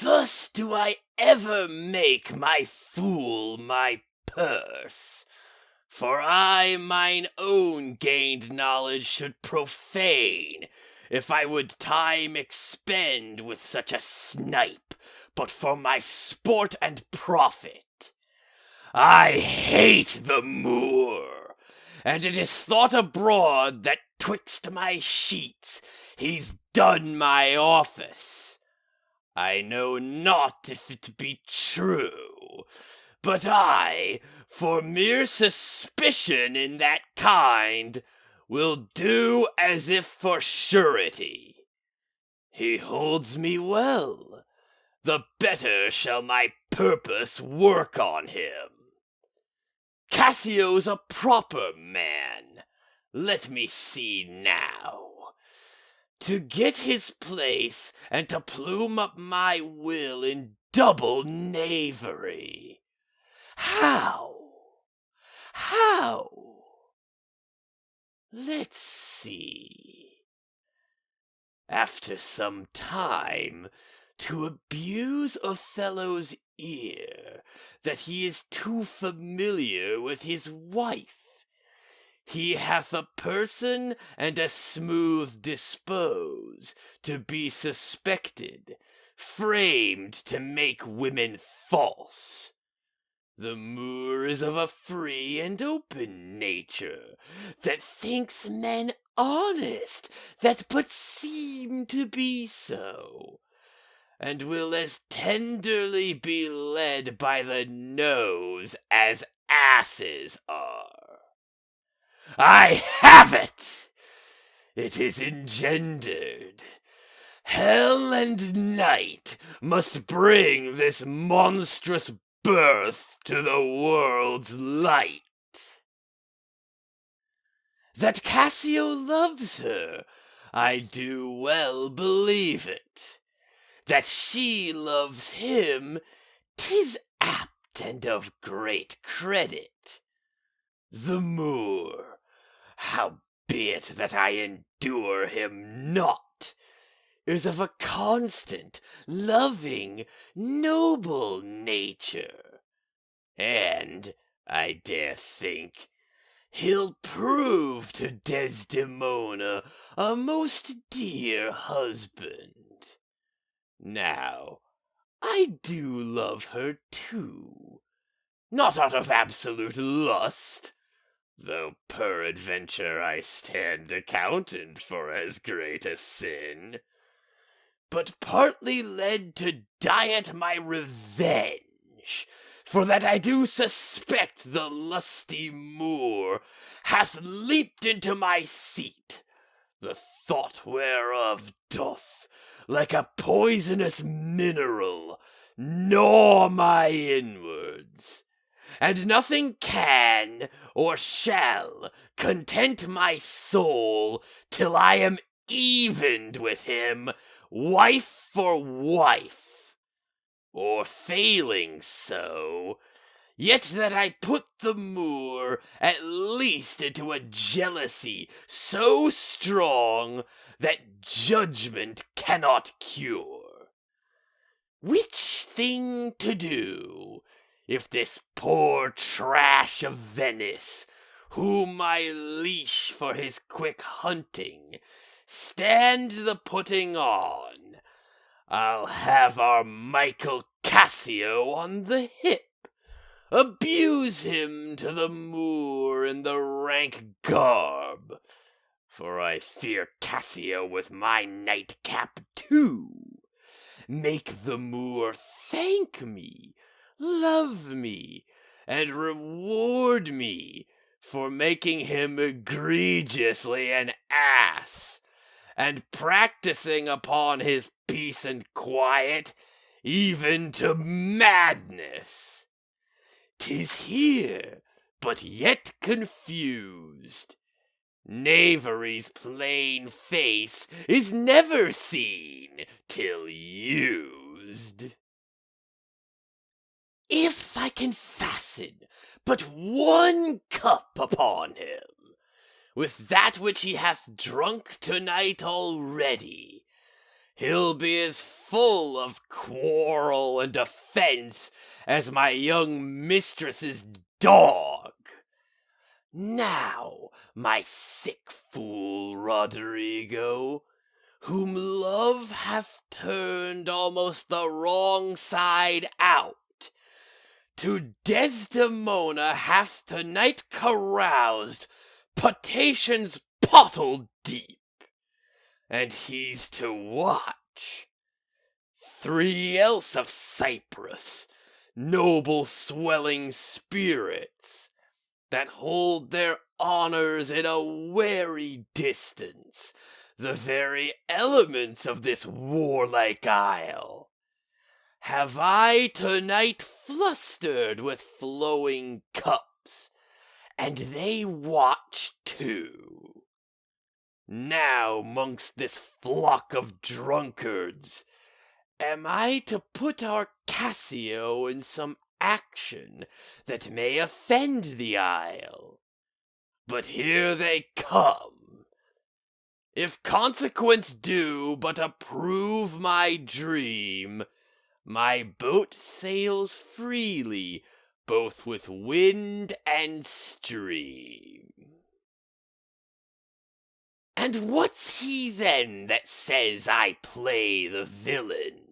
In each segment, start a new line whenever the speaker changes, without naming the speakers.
Thus do I ever make my fool my purse. For I mine own gained knowledge should profane, if I would time expend with such a snipe, but for my sport and profit. I hate the Moor, and it is thought abroad that twixt my sheets he's done my office. I know not if it be true, but I, for mere suspicion in that kind, will do as if for surety. He holds me well, the better shall my purpose work on him. Cassio's a proper man, let me see now. To get his place, and to plume up my will in double knavery. How? Let's see. After some time, to abuse Othello's ear, that he is too familiar with his wife. He hath a person and a smooth dispose, to be suspected, framed to make women false. The Moor is of a free and open nature, that thinks men honest, that but seem to be so, and will as tenderly be led by the nose as asses are. I have it! It is engendered. Hell and night must bring this monstrous birth to the world's light. That Cassio loves her, I do well believe it. That she loves him, 'tis apt and of great credit. The Moor, howbeit that I endure him not, is of a constant, loving, noble nature, and, I dare think, he'll prove to Desdemona a most dear husband. Now, I do love her too, not out of absolute lust, though peradventure I stand accounted for as great a sin, but partly led to diet my revenge, for that I do suspect the lusty Moor hath leaped into my seat, the thought whereof doth, like a poisonous mineral, gnaw my inwards, and nothing can or shall content my soul till I am evened with him, wife for wife, or failing so, yet that I put the Moor at least into a jealousy so strong that judgment cannot cure. Which thing to do, if this poor trash of Venice, whom I leash for his quick hunting, stand the putting on, I'll have our Michael Cassio on the hip, abuse him to the Moor in the rank garb, for I fear Cassio with my nightcap too, make the Moor thank me, love me, and reward me for making him egregiously an ass, and practicing upon his peace and quiet, even to madness. 'Tis here, but yet confused. Knavery's plain face is never seen till used. If I can fasten but one cup upon him, with that which he hath drunk tonight already, he'll be as full of quarrel and offense as my young mistress's dog. Now, my sick fool Roderigo, whom love hath turned almost the wrong side out, to Desdemona hath tonight caroused potations pottle deep, and he's to watch 3 else of Cyprus, noble swelling spirits, that hold their honors in a wary distance, the very elements of this warlike isle, have I tonight flustered with flowing cups, and they watch too. Now, mongst this flock of drunkards, am I to put our Cassio in some action that may offend the isle? But here they come. If consequence do but approve my dream, my boat sails freely, both with wind and stream. And what's he then that says I play the villain,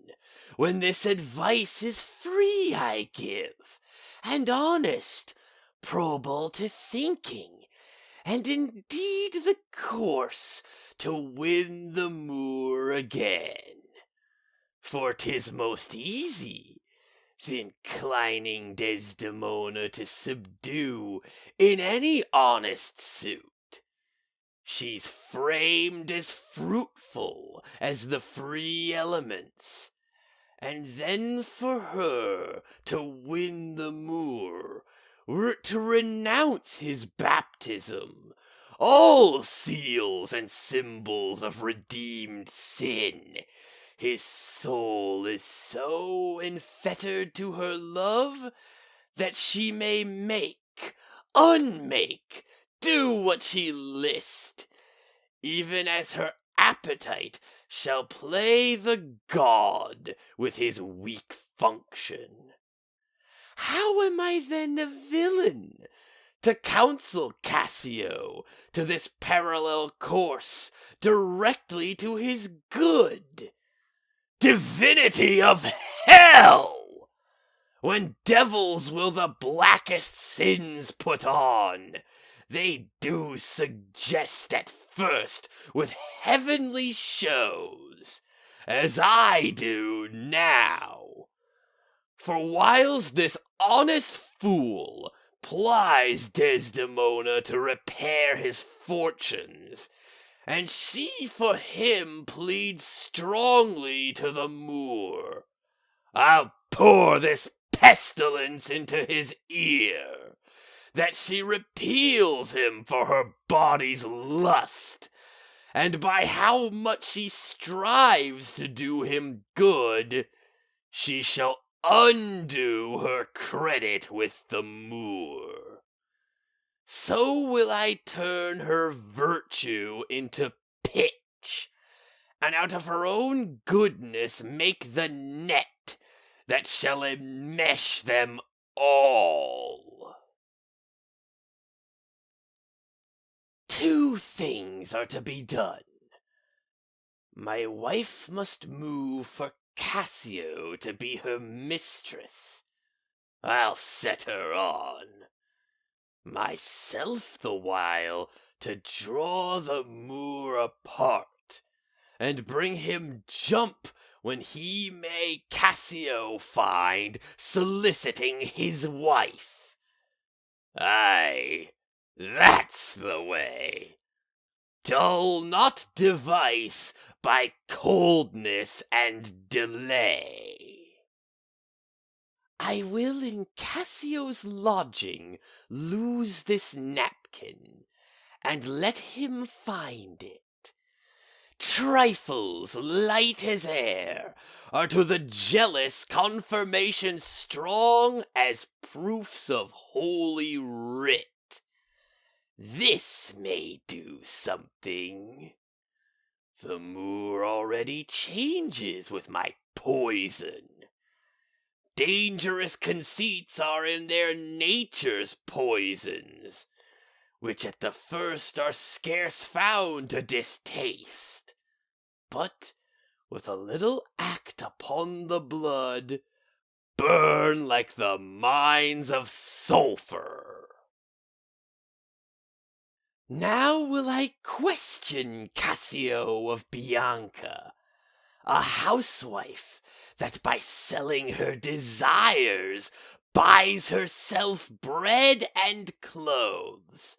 when this advice is free I give, and honest, probable to thinking, and indeed the course to win the moor again? For 'tis most easy th' inclining Desdemona to subdue in any honest suit. She's framed as fruitful as the free elements, and then for her to win the moor were to renounce his baptism, all seals and symbols of redeemed sin. His soul is so enfettered to her love that she may make, unmake, do what she list, even as her appetite shall play the god with his weak function. How am I then a villain, to counsel Cassio to this parallel course directly to his good? Divinity of hell! When devils will the blackest sins put on, they do suggest at first with heavenly shows, as I do now. For whiles this honest fool plies Desdemona to repair his fortunes, and she for him pleads strongly to the moor, I'll pour this pestilence into his ear, that she repeals him for her body's lust, and by how much she strives to do him good, she shall undo her credit with the moor. So will I turn her virtue into pitch, and out of her own goodness make the net that shall enmesh them all. 2 things are to be done. My wife must move for Cassio to be her mistress. I'll set her on. Myself the while to draw the moor apart, and bring him jump when he may Cassio find soliciting his wife. Aye, that's the way. Dull not device by coldness and delay. I will in Cassio's lodging lose this napkin, and let him find it. Trifles light as air are to the jealous confirmation strong as proofs of holy writ. This may do something. The Moor already changes with my poison. Dangerous conceits are in their nature's poisons, which at the first are scarce found to distaste, but with a little act upon the blood, burn like the mines of sulphur. Now will I question Cassio of Bianca, a housewife that by selling her desires buys herself bread and clothes.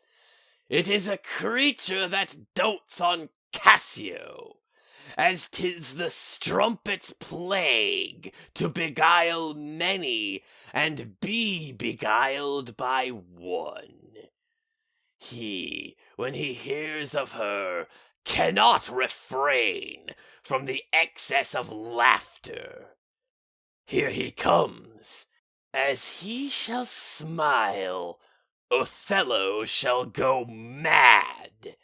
It is a creature that dotes on Cassio, as 'tis the strumpet's plague to beguile many and be beguiled by one. He, when he hears of her, cannot refrain from the excess of laughter. Here he comes. As he shall smile, Othello shall go mad,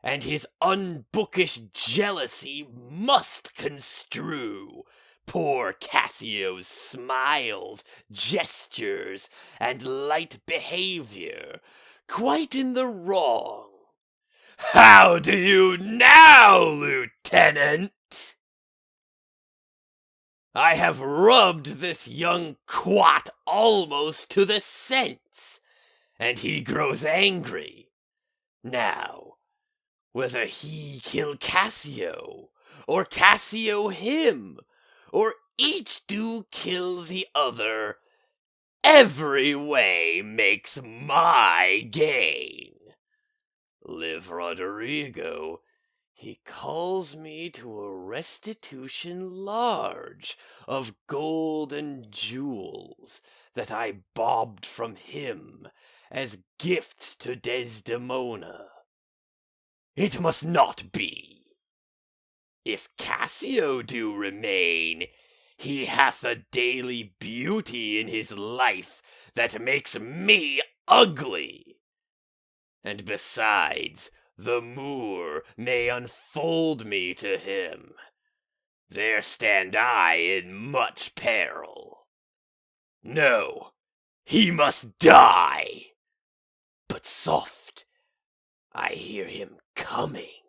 and his unbookish jealousy must construe poor Cassio's smiles, gestures, and light behavior quite in the wrong. How do you now, Lieutenant? I have rubbed this young quat almost to the sense, and he grows angry. Now, whether he kill Cassio, or Cassio him, or each do kill the other, every way makes my gain. Live Roderigo, he calls me to a restitution large of gold and jewels that I bobbed from him as gifts to Desdemona. It must not be. If Cassio do remain, he hath a daily beauty in his life that makes me ugly. And besides, the Moor may unfold me to him. There stand I in much peril. No, he must die. But soft, I hear him coming.